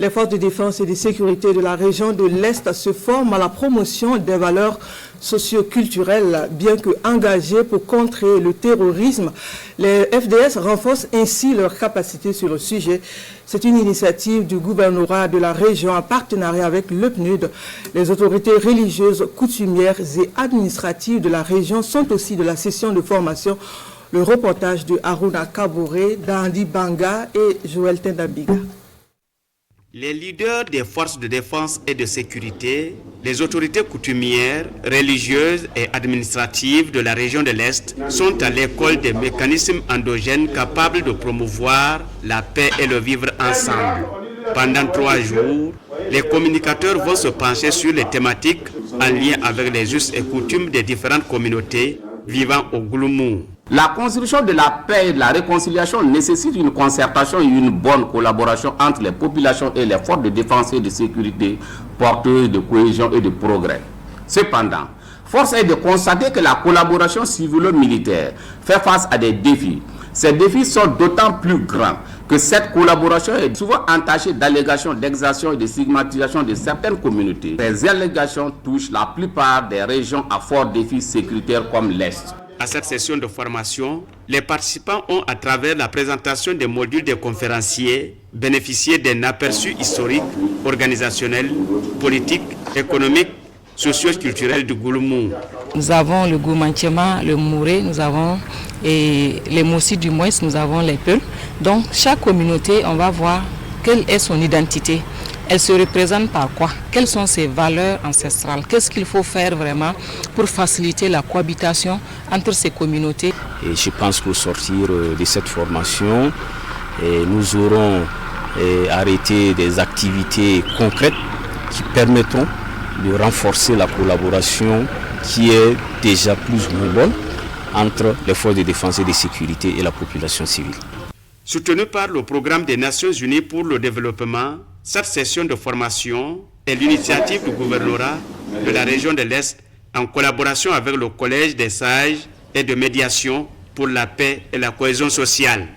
Les forces de défense et de sécurité de la région de l'Est se forment à la promotion des valeurs socio-culturelles, bien que engagées pour contrer le terrorisme. Les FDS renforcent ainsi leurs capacités sur le sujet. C'est une initiative du gouvernorat de la région en partenariat avec le PNUD. Les autorités religieuses, coutumières et administratives de la région sont aussi de la session de formation. Le reportage de Haruna Kaboré, Dandi Banga et Joël Tendabiga. Les leaders des forces de défense et de sécurité, les autorités coutumières, religieuses et administratives de la région de l'Est sont à l'école des mécanismes endogènes capables de promouvoir la paix et le vivre ensemble. Pendant 3 jours, les communicateurs vont se pencher sur les thématiques en lien avec les us et coutumes des différentes communautés vivant au Gouloumou. La construction de la paix et de la réconciliation nécessite une concertation et une bonne collaboration entre les populations et les forces de défense et de sécurité, porteuses de cohésion et de progrès. Cependant, force est de constater que la collaboration civilo-militaire fait face à des défis. Ces défis sont d'autant plus grands que cette collaboration est souvent entachée d'allégations d'exactions et de stigmatisation de certaines communautés. Ces allégations touchent la plupart des régions à fort défi sécuritaire comme l'Est. À cette session de formation, les participants ont, à travers la présentation des modules des conférenciers, bénéficié d'un aperçu historique, organisationnel, politique, économique, socio-culturel du Gouloumou. Nous avons le Goumantiema, le Mouré, nous avons les Moussi du Mouès, nous avons les Peuls. Donc chaque communauté, on va voir quelle est son identité. Elle se représente par quoi? Quelles sont ses valeurs ancestrales? Qu'est-ce qu'il faut faire vraiment pour faciliter la cohabitation entre ces communautés? Et je pense qu'au sortir de cette formation, nous aurons arrêté des activités concrètes qui permettront de renforcer la collaboration qui est déjà plus ou moins bonne entre les forces de défense et de sécurité et la population civile. Soutenu par le programme des Nations Unies pour le développement, cette session de formation est l'initiative du gouvernorat de la région de l'Est en collaboration avec le Collège des sages et de médiation pour la paix et la cohésion sociale.